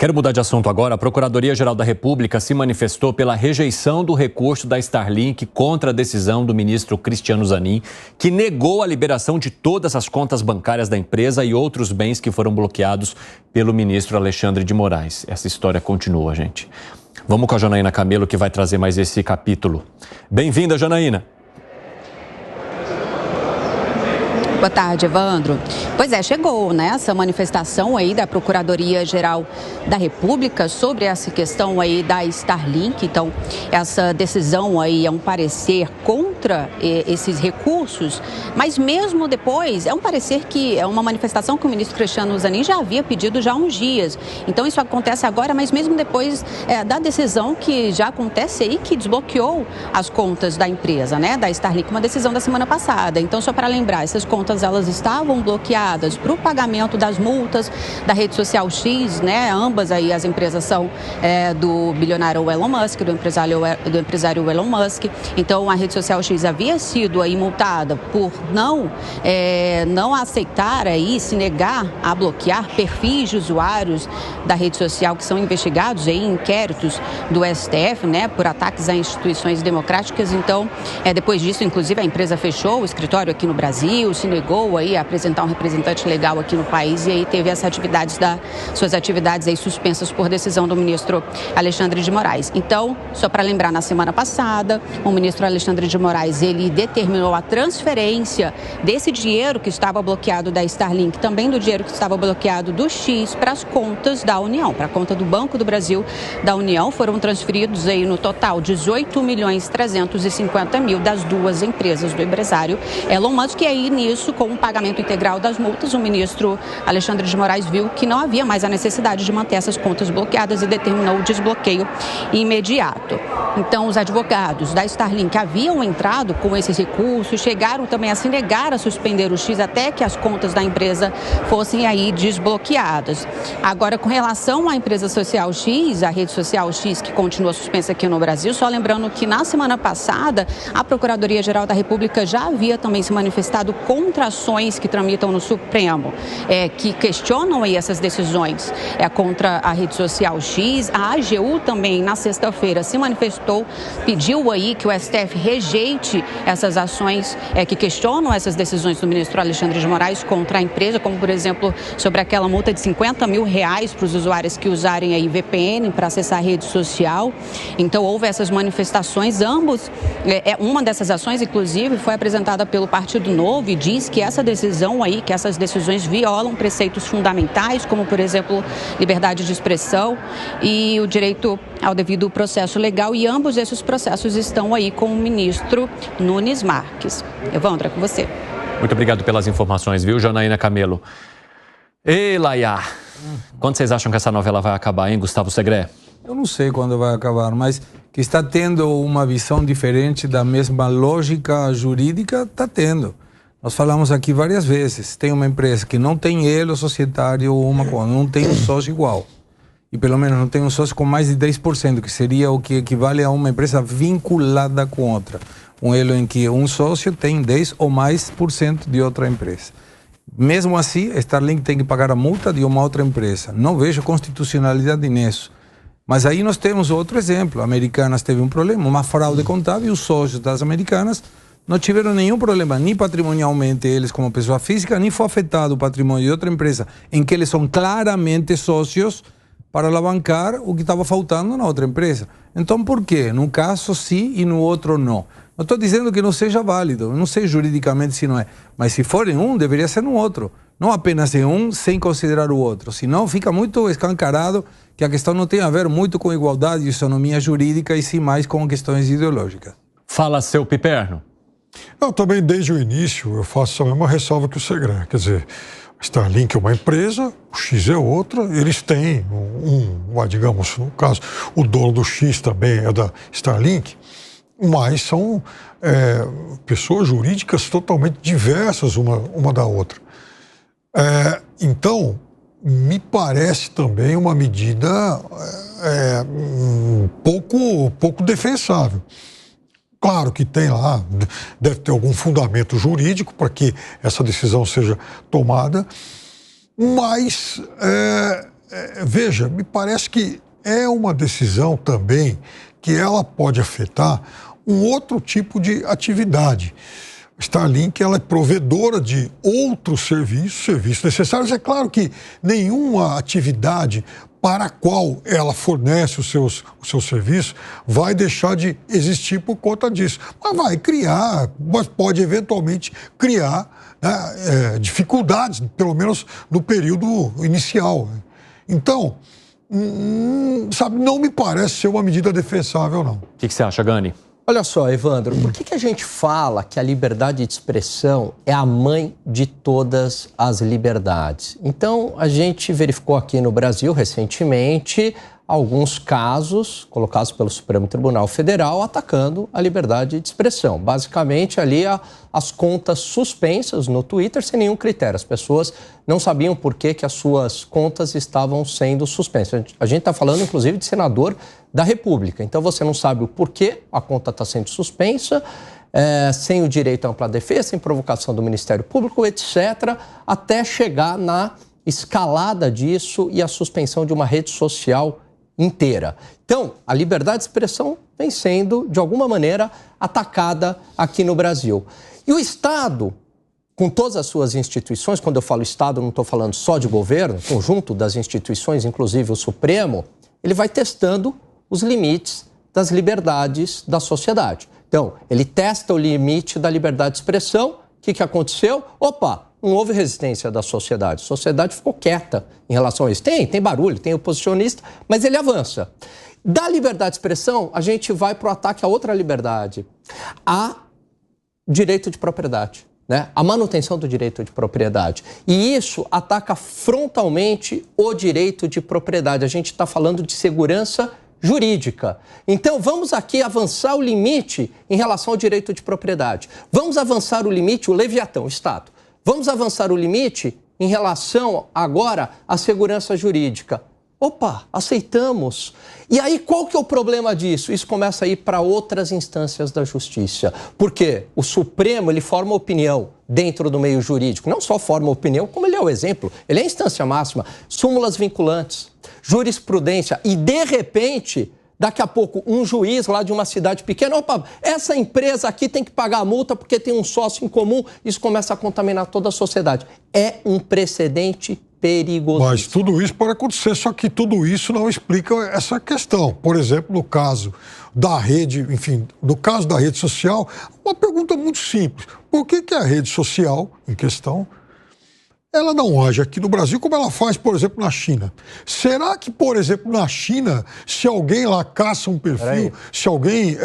Quero mudar de assunto agora. A Procuradoria-Geral da República se manifestou pela rejeição do recurso da Starlink contra a decisão do ministro Cristiano Zanin, que negou a liberação de todas as contas bancárias da empresa e outros bens que foram bloqueados pelo ministro Alexandre de Moraes. Essa história continua, gente. Vamos com a Janaína Camelo, que vai trazer mais esse capítulo. Bem-vinda, Janaína. Boa tarde, Evandro. Pois é, chegou, né, essa manifestação aí da Procuradoria-Geral da República sobre essa questão aí da Starlink. Então, essa decisão aí é um parecer contra esses recursos, mas mesmo depois é um parecer que é uma manifestação que o ministro Cristiano Zanin já havia pedido já há uns dias. Então, isso acontece agora, mas mesmo depois da decisão que já acontece aí, que desbloqueou as contas da empresa, né, da Starlink, uma decisão da semana passada. Então, só para lembrar, essas contas elas estavam bloqueadas para o pagamento das multas da rede social X, né? Ambas aí as empresas são do bilionário Elon Musk, do empresário Elon Musk. Então a rede social X havia sido aí multada por não aceitar aí, se negar a bloquear perfis de usuários da rede social que são investigados aí em inquéritos do STF, né? Por ataques a instituições democráticas. Então, depois disso, inclusive, a empresa fechou o escritório aqui no Brasil, se negou aí a apresentar um representante legal aqui no país e aí teve suas atividades aí suspensas por decisão do ministro Alexandre de Moraes. Então, só para lembrar, na semana passada, o ministro Alexandre de Moraes, ele determinou a transferência desse dinheiro que estava bloqueado da Starlink, também do dinheiro que estava bloqueado do X, para as contas da União, para a conta do Banco do Brasil da União. Foram transferidos aí no total 18.350.000 das duas empresas do empresário Elon Musk, e aí nisso, com o pagamento integral das multas, o ministro Alexandre de Moraes viu que não havia mais a necessidade de manter essas contas bloqueadas e determinou o desbloqueio imediato. Então, os advogados da Starlink haviam entrado com esses recursos, chegaram também a se negar a suspender o X até que as contas da empresa fossem aí desbloqueadas. Agora, com relação à empresa social X, a rede social X, que continua suspensa aqui no Brasil, só lembrando que na semana passada a Procuradoria-Geral da República já havia também se manifestado contra ações que tramitam no Supremo, que questionam aí essas decisões contra a rede social X. A AGU também, na sexta-feira, se manifestou, pediu aí que o STF rejeite essas ações que questionam essas decisões do ministro Alexandre de Moraes contra a empresa, como, por exemplo, sobre aquela multa de R$50 mil para os usuários que usarem aí VPN para acessar a rede social. Então, houve essas manifestações, uma dessas ações, inclusive, foi apresentada pelo Partido Novo e diz que essa decisão aí, que essas decisões violam preceitos fundamentais, como, por exemplo, liberdade de expressão e o direito ao devido processo legal, e ambos esses processos estão aí com o ministro Nunes Marques. Evandro, é com você. Muito obrigado pelas informações, viu, Janaína Camelo? Ei, Laia, quando vocês acham que essa novela vai acabar, hein, Gustavo Segré? Eu não sei quando vai acabar, mas que está tendo uma visão diferente da mesma lógica jurídica, está tendo. Nós falamos aqui várias vezes, tem uma empresa que não tem elo societário ou não tem um sócio igual. E pelo menos não tem um sócio com mais de 10%, que seria o que equivale a uma empresa vinculada com outra. Um elo em que um sócio tem 10 ou mais por cento de outra empresa. Mesmo assim, Starlink tem que pagar a multa de uma outra empresa. Não vejo constitucionalidade nisso. Mas aí nós temos outro exemplo. Americanas teve um problema, uma fraude contábil, e os sócios das Americanas não tiveram nenhum problema, nem patrimonialmente eles como pessoa física, nem foi afetado o patrimônio de outra empresa, em que eles são claramente sócios para alavancar o que estava faltando na outra empresa. Então, por quê? Num caso sim e no outro não. Não estou dizendo que não seja válido, eu não sei juridicamente se não é, mas se for em um, deveria ser no outro. Não apenas em um, sem considerar o outro. Senão fica muito escancarado que a questão não tem a ver muito com igualdade e isonomia jurídica, e sim mais com questões ideológicas. Fala, seu Piperno. Eu também, desde o início, eu faço a mesma ressalva que o Segré. Quer dizer, a Starlink é uma empresa, o X é outra, eles têm digamos, no caso, o dono do X também é da Starlink, mas são pessoas jurídicas totalmente diversas uma da outra. Então, me parece também uma medida pouco defensável. Claro que tem lá, deve ter algum fundamento jurídico para que essa decisão seja tomada, mas veja, me parece que é uma decisão também que ela pode afetar um outro tipo de atividade. A Starlink, ela é provedora de outros serviços necessários. É claro que nenhuma atividade para a qual ela fornece o seu serviço vai deixar de existir por conta disso. Mas vai criar, mas pode eventualmente criar, né, dificuldades, pelo menos no período inicial. Então, sabe, não me parece ser uma medida defensável, não. O que você acha, Gani? Olha só, Evandro, por que a gente fala que a liberdade de expressão é a mãe de todas as liberdades? Então, a gente verificou aqui no Brasil, recentemente, alguns casos colocados pelo Supremo Tribunal Federal atacando a liberdade de expressão. Basicamente, ali as contas suspensas no Twitter sem nenhum critério. As pessoas não sabiam por que as suas contas estavam sendo suspensas. A gente está falando, inclusive, de senador da República. Então, você não sabe o porquê a conta está sendo suspensa, sem o direito à ampla defesa, sem provocação do Ministério Público, etc., até chegar na escalada disso e a suspensão de uma rede social inteira. Então, a liberdade de expressão vem sendo, de alguma maneira, atacada aqui no Brasil. E o Estado, com todas as suas instituições, quando eu falo Estado, não estou falando só de governo, conjunto das instituições, inclusive o Supremo, ele vai testando os limites das liberdades da sociedade. Então, ele testa o limite da liberdade de expressão. O que aconteceu? Opa, não houve resistência da sociedade. A sociedade ficou quieta em relação a isso. Tem barulho, tem oposicionista, mas ele avança. Da liberdade de expressão, a gente vai para o ataque a outra liberdade, a direito de propriedade, né? A manutenção do direito de propriedade. E isso ataca frontalmente o direito de propriedade. A gente está falando de segurança jurídica. Então, vamos aqui avançar o limite em relação ao direito de propriedade. Vamos avançar o limite, o Leviatão, o Estado. Vamos avançar o limite em relação, agora, à segurança jurídica. Opa, aceitamos. E aí, qual que é o problema disso? Isso começa a ir para outras instâncias da justiça. Porque o Supremo, ele forma opinião dentro do meio jurídico. Não só forma opinião, como ele é o exemplo. Ele é a instância máxima. Súmulas vinculantes, jurisprudência. E, de repente, daqui a pouco, um juiz lá de uma cidade pequena, opa, essa empresa aqui tem que pagar a multa porque tem um sócio em comum. Isso começa a contaminar toda a sociedade. É um precedente perigoso. Mas tudo isso pode acontecer, só que tudo isso não explica essa questão. Por exemplo, no caso da rede, enfim, no caso da rede social, uma pergunta muito simples. Por que a rede social em questão, ela não age aqui no Brasil como ela faz, por exemplo, na China? Será que, por exemplo, na China, se alguém lá caça um perfil, se alguém...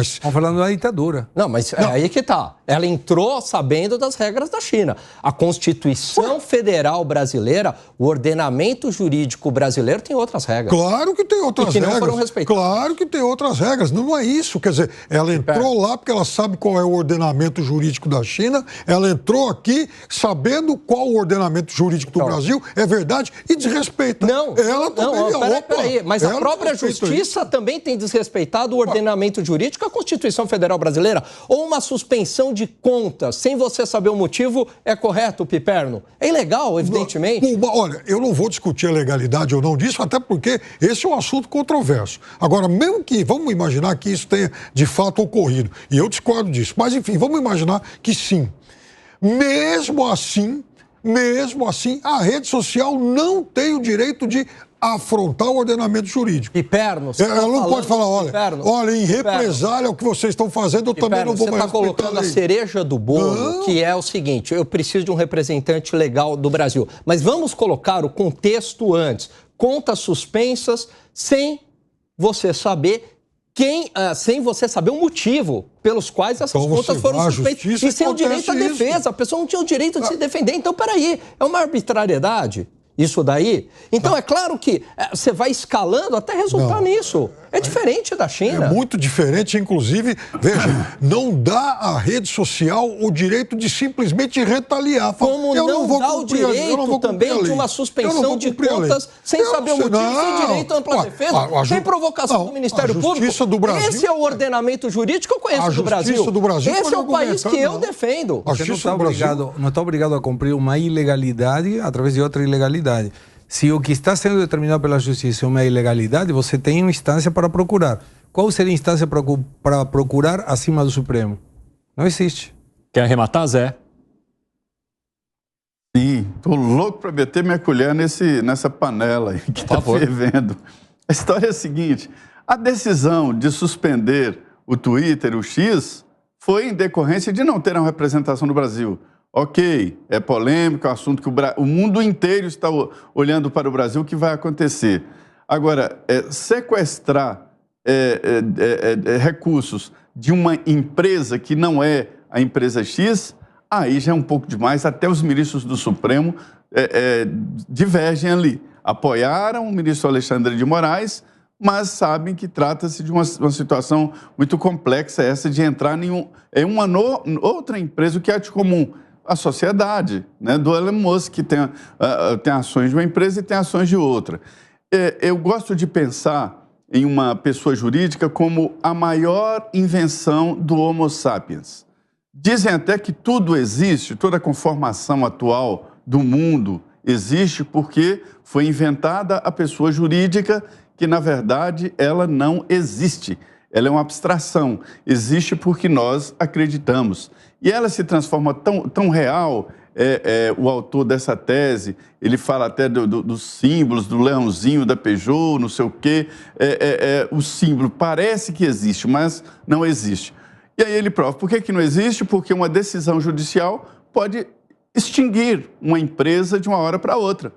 Estamos falando da ditadura. Não, mas é aí que tá. Ela entrou sabendo das regras da China. A Constituição Federal Brasileira, o ordenamento jurídico brasileiro tem outras regras. Claro que tem outras regras. Não foram respeitadas. Claro que tem outras regras. Não é isso. Quer dizer, ela entrou lá porque ela sabe qual é o ordenamento jurídico da China, ela entrou aqui sabendo qual o ordenamento jurídico do Brasil, é verdade, e desrespeita. Não, ela também peraí. Mas a própria justiça também tem desrespeitado o ordenamento jurídico, a Constituição Federal Brasileira, ou uma suspensão de contas, sem você saber o motivo, é correto, Piperno? É ilegal, evidentemente. Olha, eu não vou discutir a legalidade ou não disso, até porque esse é um assunto controverso. Agora, mesmo que, vamos imaginar que isso tenha de fato ocorrido, e eu discordo disso, mas enfim, vamos imaginar que sim. Mesmo assim, a rede social não tem o direito de afrontar o ordenamento jurídico. Piperno, ela não pode falar, olha, em represália ao que vocês estão fazendo, eu também não vou mais respeitar. Você está colocando a cereja do bolo, que é o seguinte, eu preciso de um representante legal do Brasil. Mas vamos colocar o contexto antes. Contas suspensas sem você saber sem você saber o motivo pelos quais essas contas foram suspensas. E sem o direito à defesa. A pessoa não tinha o direito de se defender. Então, peraí, é uma arbitrariedade isso daí? Então, é claro que você vai escalando até resultar nisso. É diferente da China. É muito diferente, inclusive, veja, não dá à rede social o direito de simplesmente retaliar. Como não dá o direito também de uma suspensão de contas sem saber o motivo, sem direito à ampla defesa, sem provocação do Ministério Público. Do Brasil, esse é o ordenamento jurídico que eu conheço do Brasil. Esse é o país que eu defendo. Você não está obrigado a cumprir uma ilegalidade através de outra ilegalidade. Se o que está sendo determinado pela justiça é uma ilegalidade, você tem uma instância para procurar. Qual seria a instância para procurar acima do Supremo? Não existe. Quer arrematar, Zé? Sim, tô louco para meter minha colher nessa panela aí que está fervendo. A história é a seguinte: a decisão de suspender o Twitter, o X, foi em decorrência de não ter uma representação no Brasil. Ok, é polêmico, é um assunto que o mundo inteiro está olhando para o Brasil, o que vai acontecer. Agora, sequestrar recursos de uma empresa que não é a empresa X, aí já é um pouco demais. Até os ministros do Supremo divergem ali. Apoiaram o ministro Alexandre de Moraes, mas sabem que trata-se de uma situação muito complexa, essa de entrar em uma outra empresa, o que é de comum. A sociedade, né, do Elon Musk, que tem ações de uma empresa e tem ações de outra. Eu gosto de pensar em uma pessoa jurídica como a maior invenção do Homo sapiens. Dizem até que tudo existe, toda a conformação atual do mundo existe porque foi inventada a pessoa jurídica que, na verdade, ela não existe. Ela é uma abstração. Existe porque nós acreditamos. E ela se transforma tão real, o autor dessa tese, ele fala até dos símbolos, do leãozinho, da Peugeot, não sei o quê. O símbolo parece que existe, mas não existe. E aí ele prova. Por que não existe? Porque uma decisão judicial pode extinguir uma empresa de uma hora para outra.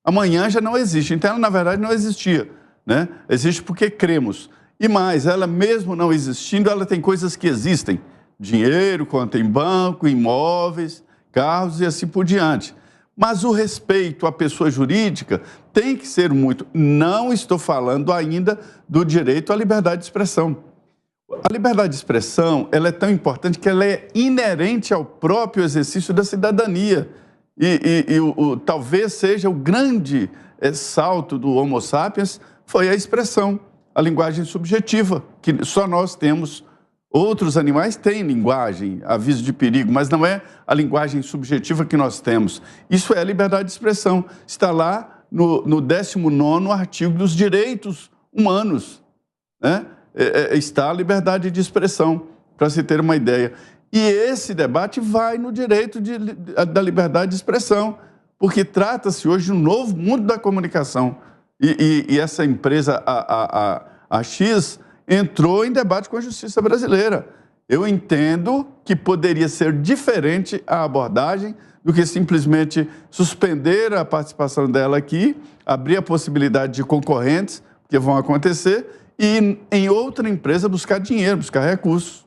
Amanhã já não existe. Então, ela, na verdade, não existia, né? Existe porque cremos. E mais, ela mesmo não existindo, ela tem coisas que existem. Dinheiro, conta em banco, imóveis, carros e assim por diante. Mas o respeito à pessoa jurídica tem que ser muito. Não estou falando ainda do direito à liberdade de expressão. A liberdade de expressão, ela é tão importante que ela é inerente ao próprio exercício da cidadania. Talvez seja o grande salto do Homo sapiens, foi a expressão, a linguagem subjetiva, que só nós temos. Outros animais têm linguagem, aviso de perigo, mas não é a linguagem subjetiva que nós temos. Isso é a liberdade de expressão. Está lá no 19º artigo dos direitos humanos, né? Está a liberdade de expressão, para se ter uma ideia. E esse debate vai no direito da liberdade de expressão, porque trata-se hoje de um novo mundo da comunicação. E essa empresa, a X, entrou em debate com a justiça brasileira. Eu entendo que poderia ser diferente a abordagem do que simplesmente suspender a participação dela aqui, abrir a possibilidade de concorrentes, que vão acontecer, e em outra empresa buscar dinheiro, buscar recursos.